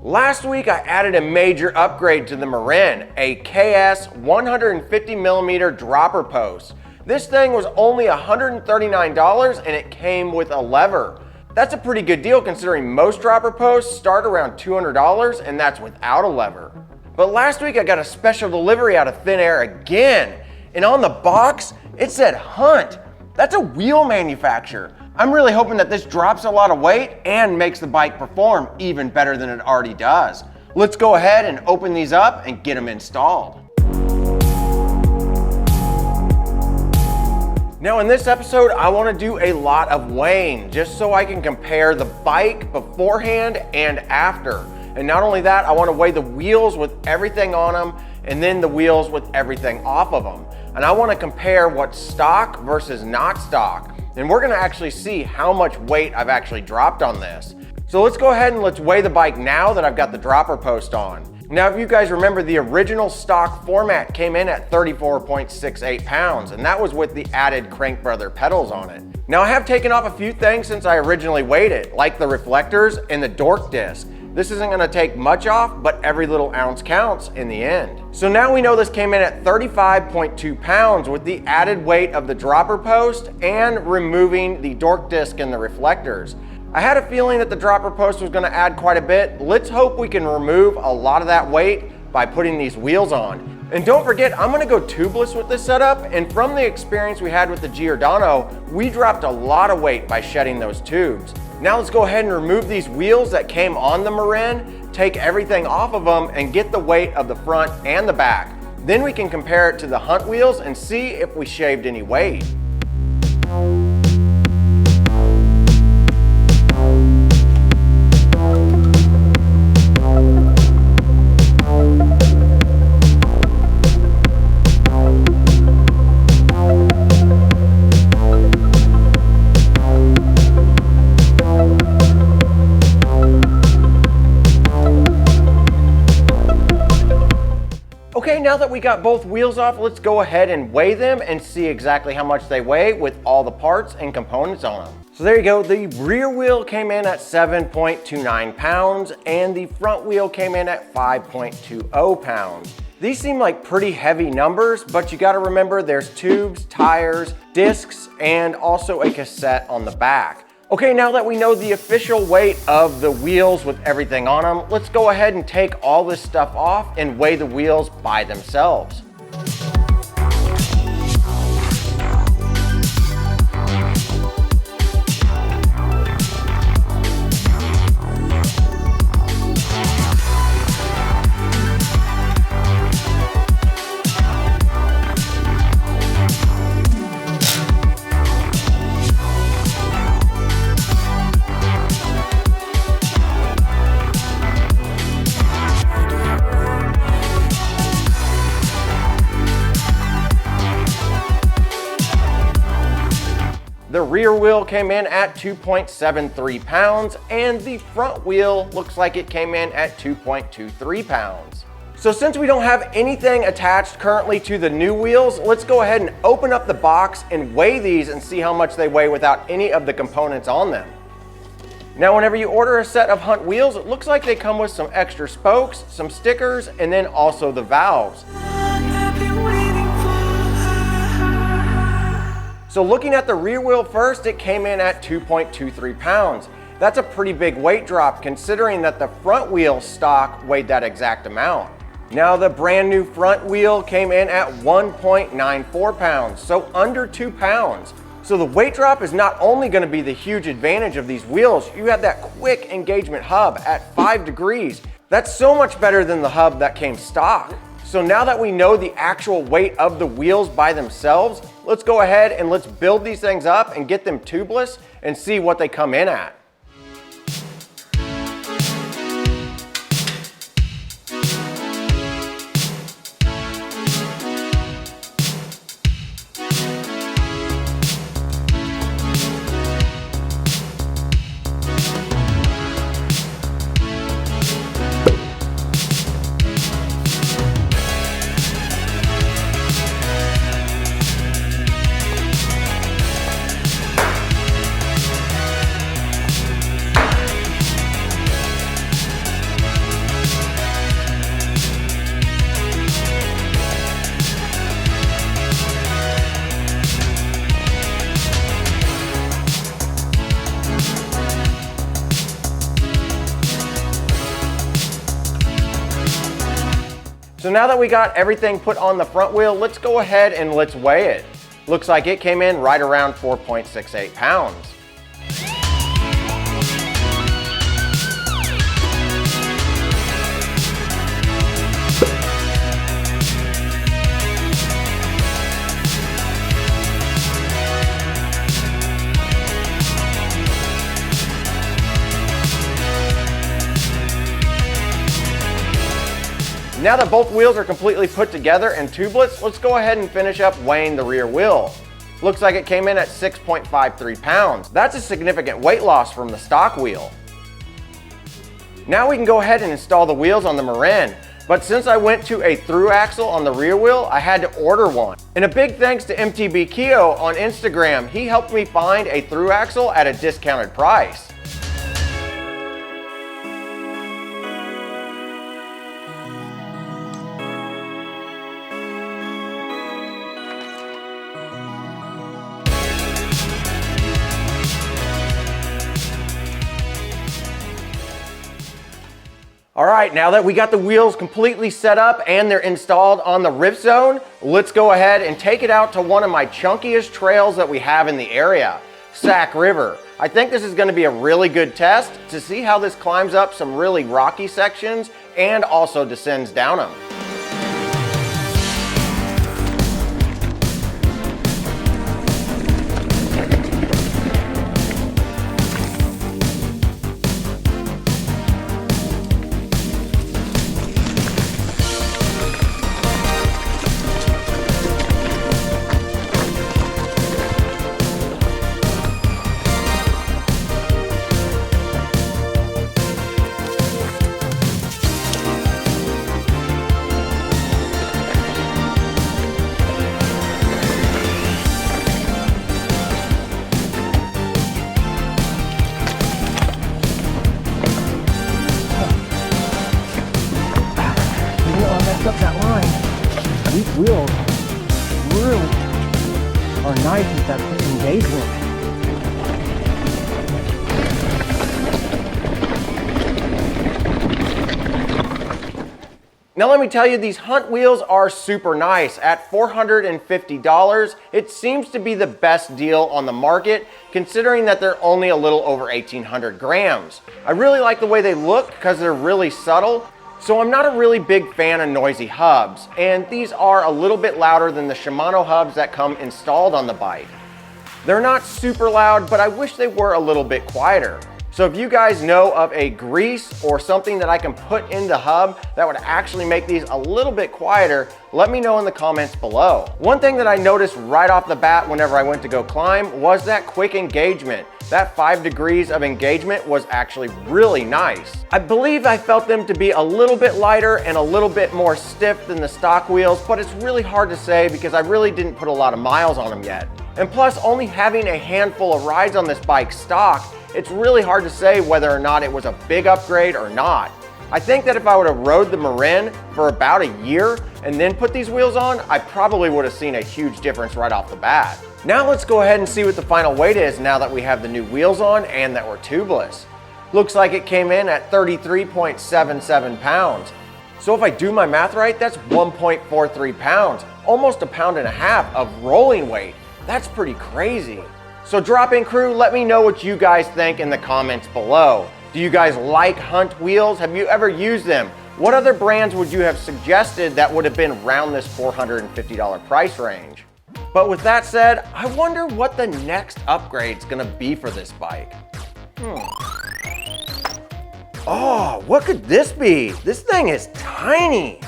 Last week I added a major upgrade to the Marin, a KS 150mm dropper post. This thing was only $139 and it came with a lever. That's a pretty good deal considering most dropper posts start around $200 and that's without a lever. But last week I got a special delivery out of thin air again, and on the box it said Hunt. That's a wheel manufacturer. I'm really hoping that this drops a lot of weight and makes the bike perform even better than it already does. Let's go ahead and open these up and get them installed. Now in this episode, I want to do a lot of weighing just so I can compare the bike beforehand and after. And not only that, I want to weigh the wheels with everything on them and then the wheels with everything off of them. And I want to compare what's stock versus not stock. And we're going to actually see how much weight I've actually dropped on this. So let's go ahead and let's weigh the bike now that I've got the dropper post on. Now, if you guys remember, the original stock format came in at 34.68 pounds, and that was with the added Crank Brother pedals on it. Now, I have taken off a few things since I originally weighed it, like the reflectors and the dork disc. This isn't going to take much off, but every little ounce counts in the end. So now we know this came in at 35.2 pounds with the added weight of the dropper post and removing the dork disc and the reflectors. I had a feeling that the dropper post was going to add quite a bit. Let's hope we can remove a lot of that weight by putting these wheels on. And don't forget, I'm going to go tubeless with this setup, and from the experience we had with the Giordano, we dropped a lot of weight by shedding those tubes. Now let's go ahead and remove these wheels that came on the Marin, take everything off of them, and get the weight of the front and the back. Then we can compare it to the Hunt wheels and see if we shaved any weight. Okay, now that we got both wheels off, let's go ahead and weigh them and see exactly how much they weigh with all the parts and components on them. So there you go, the rear wheel came in at 7.29 pounds and the front wheel came in at 5.20 pounds. These seem like pretty heavy numbers, but you gotta remember there's tubes, tires, discs, and also a cassette on the back. Okay, now that we know the official weight of the wheels with everything on them, let's go ahead and take all this stuff off and weigh the wheels by themselves. The rear wheel came in at 2.73 pounds and the front wheel looks like it came in at 2.23 pounds. So since we don't have anything attached currently to the new wheels, let's go ahead and open up the box and weigh these and see how much they weigh without any of the components on them. Now, whenever you order a set of Hunt wheels, it looks like they come with some extra spokes, some stickers, and then also the valves. So looking at the rear wheel first, it came in at 2.23 pounds. That's a pretty big weight drop considering that the front wheel stock weighed that exact amount. Now the brand new front wheel came in at 1.94 pounds, so under 2 pounds. So the weight drop is not only going to be the huge advantage of these wheels, you have that quick engagement hub at 5 degrees. That's so much better than the hub that came stock. So now that we know the actual weight of the wheels by themselves, let's go ahead and let's build these things up and get them tubeless and see what they come in at. So now that we got everything put on the front wheel, let's go ahead and let's weigh it. Looks like it came in right around 4.68 pounds. Now that both wheels are completely put together and tubeless, let's go ahead and finish up weighing the rear wheel. Looks like it came in at 6.53 pounds. That's a significant weight loss from the stock wheel. Now we can go ahead and install the wheels on the Marin. But since I went to a through axle on the rear wheel, I had to order one. And a big thanks to MTB Keo on Instagram. He helped me find a through axle at a discounted price. All right, now that we got the wheels completely set up and they're installed on the rip zone, let's go ahead and take it out to one of my chunkiest trails that we have in the area, Sac River. I think this is going to be a really good test to see how this climbs up some really rocky sections and also descends down them. Up that line. These wheels really are nice with that engagement. Now let me tell you, these Hunt wheels are super nice. At $450, it seems to be the best deal on the market, considering that they're only a little over 1,800 grams. I really like the way they look because they're really subtle. So I'm not a really big fan of noisy hubs, and these are a little bit louder than the Shimano hubs that come installed on the bike. They're not super loud, but I wish they were a little bit quieter. So if you guys know of a grease or something that I can put in the hub that would actually make these a little bit quieter, let me know in the comments below. One thing that I noticed right off the bat whenever I went to go climb was that quick engagement. That 5 degrees of engagement was actually really nice. I believe I felt them to be a little bit lighter and a little bit more stiff than the stock wheels, but it's really hard to say because I really didn't put a lot of miles on them yet. And plus, only having a handful of rides on this bike stock, it's really hard to say whether or not it was a big upgrade or not. I think that if I would have rode the Marin for about a year and then put these wheels on, I probably would have seen a huge difference right off the bat. Now let's go ahead and see what the final weight is now that we have the new wheels on and that we're tubeless. Looks like it came in at 33.77 pounds. So if I do my math right, that's 1.43 pounds, almost a pound and a half of rolling weight. That's pretty crazy. So drop in crew, let me know what you guys think in the comments below. Do you guys like Hunt wheels? Have you ever used them? What other brands would you have suggested that would have been around this $450 price range? But with that said, I wonder what the next upgrade's gonna be for this bike. Oh, what could this be? This thing is tiny.